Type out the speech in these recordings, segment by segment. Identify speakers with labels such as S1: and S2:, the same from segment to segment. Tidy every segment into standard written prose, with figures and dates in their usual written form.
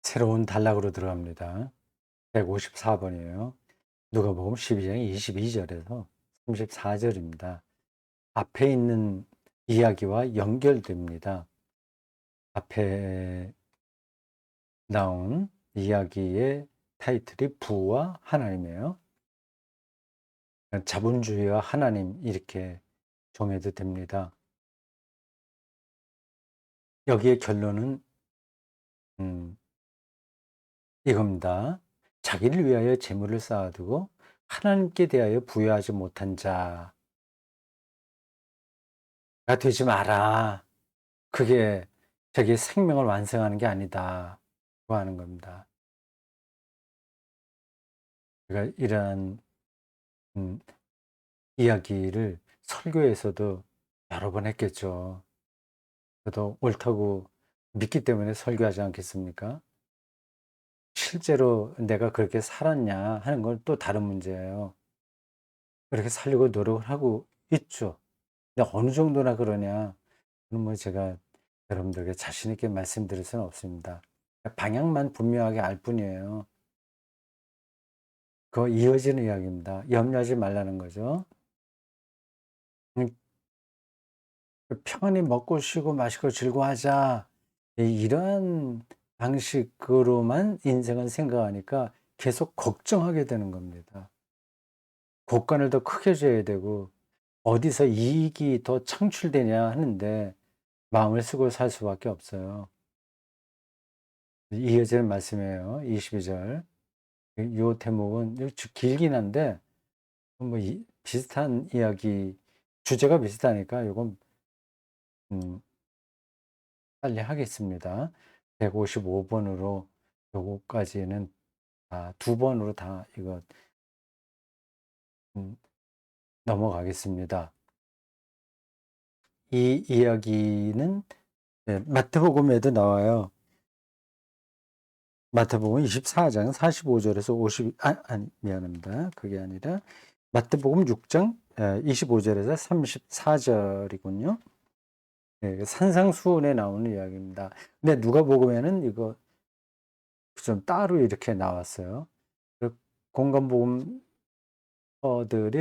S1: 새로운 단락으로 들어갑니다. 154번이에요. 누가복음 12장 22절에서 34절입니다. 앞에 있는 이야기와 연결됩니다. 앞에 나온 이야기의 타이틀이 부와 하나님이에요. 자본주의와 하나님 이렇게 정해도 됩니다. 여기에 결론은 이겁니다. 자기를 위하여 재물을 쌓아두고 하나님께 대하여 부여하지 못한 자가 되지 마라. 그게 자기의 생명을 완성하는 게 아니다고 하는 겁니다. 그러니까 이러한 음 이야기를 설교에서도 여러 번 했겠죠. 저도 옳다고 믿기 때문에 설교하지 않겠습니까? 실제로 내가 그렇게 살았냐 하는 건 또 다른 문제예요. 그렇게 살려고 노력을 하고 있죠. 근데 어느 정도나 그러냐, 그건 뭐 제가 여러분들에게 자신 있게 말씀드릴 수는 없습니다. 방향만 분명하게 알 뿐이에요. 그 이어지는 이야기입니다. 염려하지 말라는 거죠. 음 편히 먹고 쉬고 마시고 즐거워하자. 이러한 방식으로만 인생을 생각하니까 계속 걱정하게 되는 겁니다. 곡간을 더 크게 줘야 되고 어디서 이익이 더 창출되냐 하는데 마음을 쓰고 살 수밖에 없어요. 이어지는 말씀이에요. 22절. 요 대목은 길긴 한데 뭐 비슷한 이야기, 주제가 비슷하니까 요건 음 빨리 하겠습니다. 155번으로 요거까지는 두 번으로 다 이거 음 넘어가겠습니다. 이 이야기는 마태복음에도 나와요. 마태복음 24장 45절에서 50, 아니 미안합니다. 그게 아니라 마태복음 6장 25절에서 34절이군요. 산상수훈에 나오는 이야기입니다. 근데 누가복음에는 이거 좀 따로 이렇게 나왔어요. 그 공간복음서들이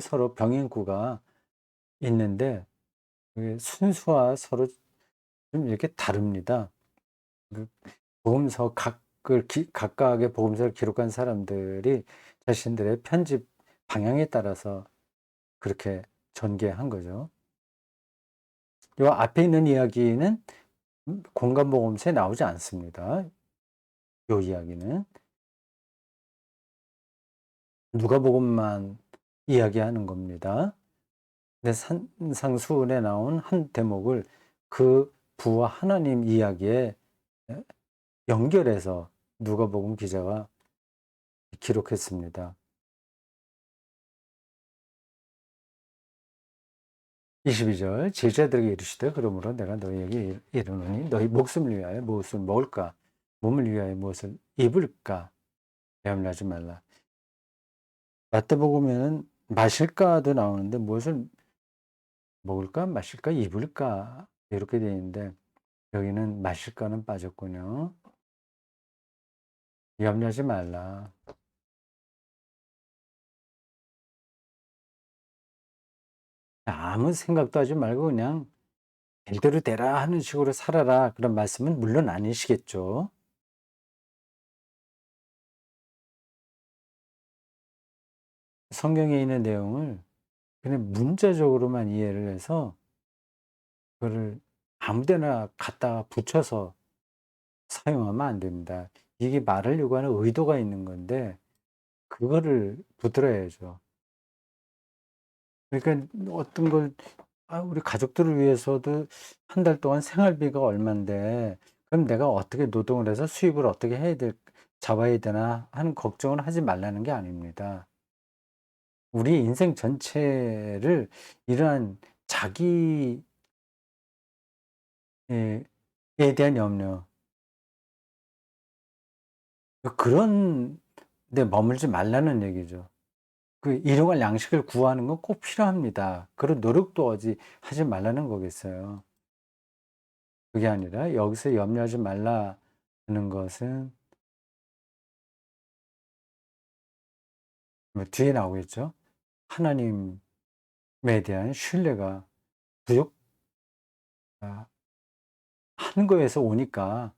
S1: 서로 병행구가 있는데 그게 순수와 서로 좀 이렇게 다릅니다. 그 복음서 각각의 복음서를 기록한 사람들이 자신들의 편집 방향에 따라서 그렇게 전개한 거죠. 요 앞에 있는 이야기는 공간복음서에 나오지 않습니다. 요 이야기는 누가복음만 이야기하는 겁니다. 근데 산상수훈에 나온 한 대목을 그 부와 하나님 이야기에 연결해서 누가복음 기자가 기록했습니다. 22절 제자들에게 이르시되 그러므로 내가 너희에게 이르노니 너희 목숨을 위하여 무엇을 먹을까 몸을 위하여 무엇을 입을까 염려하지 말라. 마태복음에는 마실까도 나오는데 무엇을 먹을까 마실까 입을까 이렇게 되어 있는데 여기는 마실까는 빠졌군요. 염려하지 말라. 아무 생각도 하지 말고 그냥 "될대로 되라." 하는 식으로 살아라. 그런 말씀은 물론 아니시겠죠. 성경에 있는 내용을 그냥 문자적으로만 이해를 해서 그거를 아무 데나 갖다가 붙여서 사용하면 안 됩니다. 이게 말하려고 하는 의도가 있는 건데 그거를 붙들어야죠. 그러니까 어떤 걸 우리 가족들을 위해서도 한 달 동안 생활비가 얼만데 그럼 내가 어떻게 노동을 해서 수입을 어떻게 해야 될 잡아야 되나 하는 걱정을 하지 말라는 게 아닙니다. 우리 인생 전체를 이러한 자기에 에 대한 염려, 그런 데 머물지 말라는 얘기죠. 일용할 양식을 구하는 건 꼭 필요합니다. 그런 노력도 하지 말라는 거겠어요. 그게 아니라 여기서 염려하지 말라는 것은 뭐 뒤에 나오겠죠. 하나님에 대한 신뢰가 부족 아 하는 거에서 오니까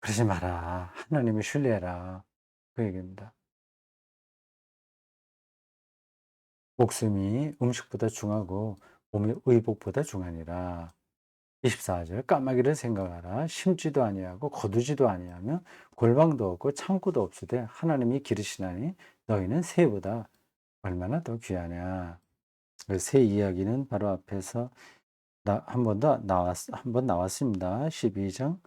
S1: "그러지 마라. 하나님을 신뢰해라." 그 얘기입니다. "목숨이 음식보다 중하고 몸이 의복보다 중하니라." 24절 "까마귀를 생각하라. 심지도 아니하고 거두지도 아니하며 골방도 없고 창고도 없으되 하나님이 기르시나니 너희는 새보다 얼마나 더 귀하냐." 그 새 이야기는 바로 앞에서 한 번 더 한 번 나왔습니다. 12장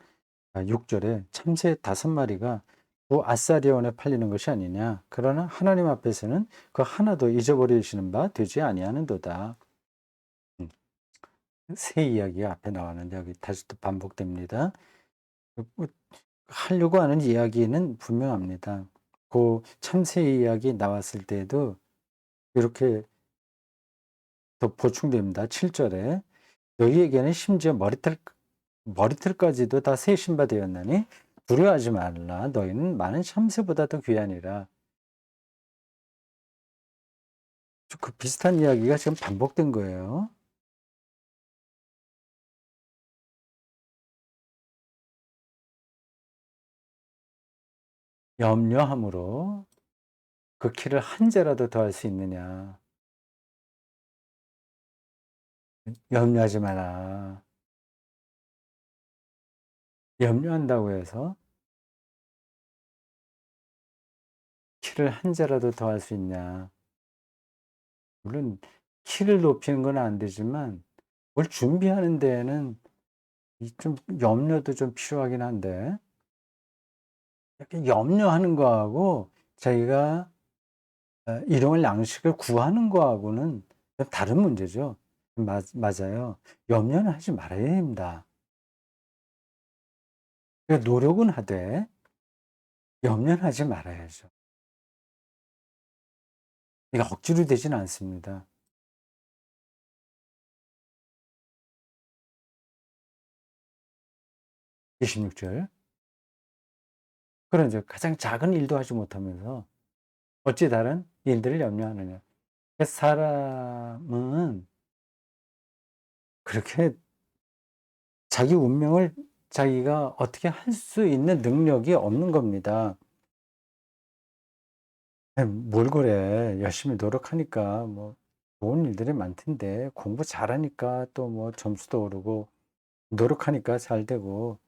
S1: 6절에 참새 5마리가 두 아사리온에 팔리는 것이 아니냐. 그러나 하나님 앞에서는 그 하나도 잊어버리시는 바 되지 아니하는도다. 음, 새 이야기가 앞에 나왔는데 여기 다시 또 반복됩니다. 뭐 하려고 하는 이야기는 분명합니다. 그 참새 이야기 나왔을 때에도 이렇게 더 보충됩니다. 7절에 너희에게는 심지어 머리털까지도 다 새 신바 되었나니 두려워하지 말라. 너희는 많은 참새보다 더 귀하니라. 그 비슷한 이야기가 지금 반복된 거예요. 염려함으로 그 키를 한 자라도 더할 수 있느냐. 염려하지 마라. 염려한다고 해서 키를 한 자라도 더할 수 있냐. 물론 키를 높이는 건 안 되지만 뭘 준비하는 데에는 이 좀 염려도 좀 필요하긴 한데 이렇게 염려하는 거하고 자기가 일용할 양식을 구하는 거하고는 좀 다른 문제죠. 맞아요. 염려는 하지 말아야 됩니다. 그러니까 노력은 하되 염려는 하지 말아야죠. 이게 억지로 되지는 않습니다. 26절. 그런 이제 가장 작은 일도 하지 못하면서 어찌 다른 일들을 염려하느냐. 사람은 그렇게 자기 운명을 자기가 어떻게 할 수 있는 능력이 없는 겁니다. 뭘 그래. 열심히 노력하니까 뭐 좋은 일들이 많던데 공부 잘하니까 또 뭐 점수도 오르고 노력하니까 잘 되고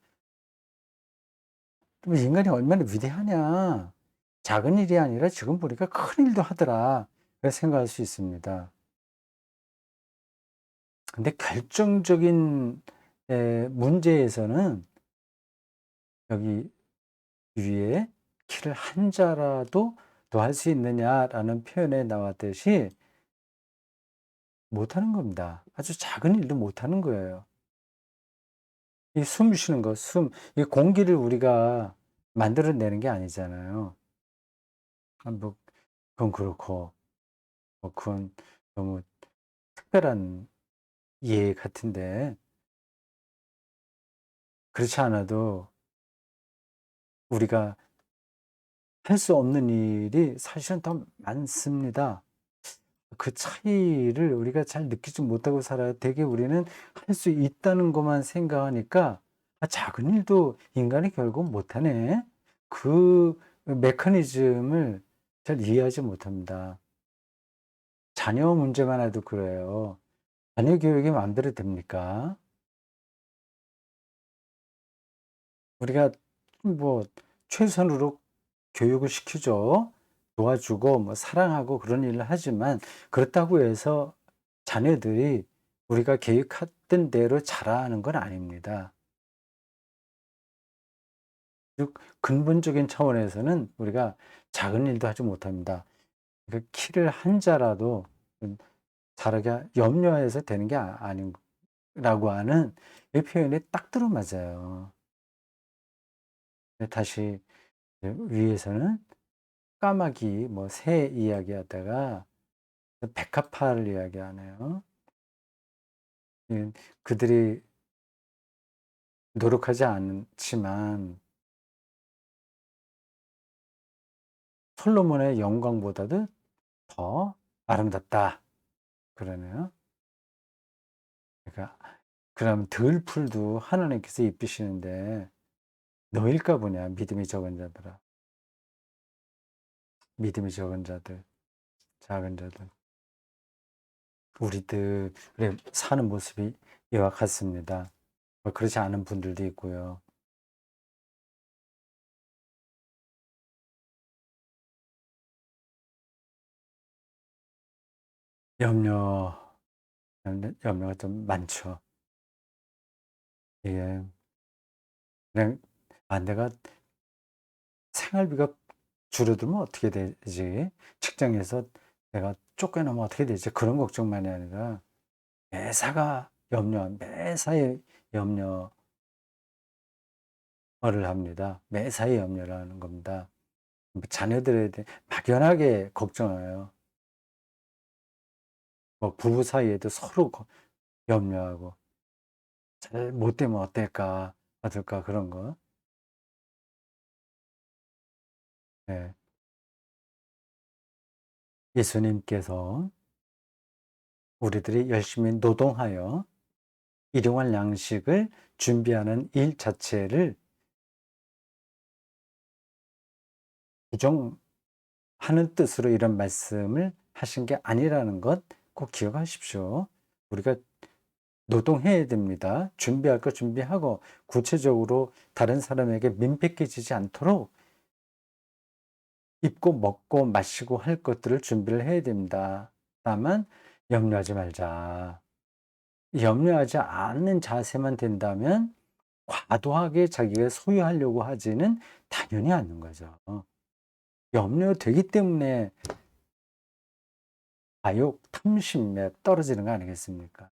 S1: 뭐 인간이 얼마나 위대하냐. 작은 일이 아니라 지금 보니까 큰 일도 하더라. 그렇게 생각할 수 있습니다. 근데 결정적인 문제에서는 여기 위에 키를 한 자라도 더 할 수 있느냐라는 표현에 나왔듯이 못하는 겁니다. 아주 작은 일도 못하는 거예요. 이 숨 쉬는 거, 이 공기를 우리가 만들어내는 게 아니잖아요. 뭐, 그건 그렇고, 뭐, 그건 너무 특별한 예 같은데, 그렇지 않아도 우리가 할 수 없는 일이 사실은 더 많습니다. 그 차이를 우리가 잘 느끼지 못하고 살아요. 되게 우리는 할 수 있다는 것만 생각하니까, 아, 작은 일도 인간이 결국 못하네. 그 메커니즘을 잘 이해하지 못합니다. 자녀 문제만 해도 그래요. 자녀 교육이 마음대로 됩니까? 우리가 뭐 최선으로 교육을 시키죠. 도와주고 뭐 사랑하고 그런 일을 하지만 그렇다고 해서 자녀들이 우리가 계획했던 대로 자라는 건 아닙니다. 즉 근본적인 차원에서는 우리가 작은 일도 하지 못합니다. 그 키를 한 자라도 자라게 염려해서 되는 게 아니라고 하는 이 표현이 딱 들어맞아요. 다시 위에서는 까마귀, 뭐 새 이야기하다가 백합화를 이야기하네요. 그들이 노력하지 않지만 솔로몬의 영광보다도 더 아름답다. 그러네요. 그러니까 그럼 들풀도 하나님께서 입히시는데 너일까 보냐, 믿음이 적은 자들아. 믿음이 적은 자들, 작은 자들. 우리들의 사는 모습이 이와 같습니다. 뭐 그렇지 않은 분들도 있고요. 염려, 염려가 좀 많죠. 이게 그냥 내가 생활비가 줄어들면 어떻게 되지? 직장에서 내가 쫓겨나면 어떻게 되지? 그런 걱정만이 아니라 매사가 매사에 염려를 합니다. 매사에 염려를 하는 겁니다. 뭐 자녀들에 대해 막연하게 걱정해요. 뭐 부부 사이에도 서로 염려하고 잘 못되면 어떨까, 어떨까 그런 거. 예. 예수님께서 우리들이 열심히 노동하여 일용할 양식을 준비하는 일 자체를 부정하는 뜻으로 이런 말씀을 하신 게 아니라는 것 꼭 기억하십시오. 우리가 노동해야 됩니다. 준비할 거 준비하고 구체적으로 다른 사람에게 민폐끼치지 않도록 입고 먹고 마시고 할 것들을 준비를 해야 됩니다. 다만 염려하지 말자. 염려하지 않는 자세만 된다면 과도하게 자기가 소유하려고 하지는 당연히 않는 거죠. 염려되기 때문에 과욕, 탐심에 떨어지는 거 아니겠습니까?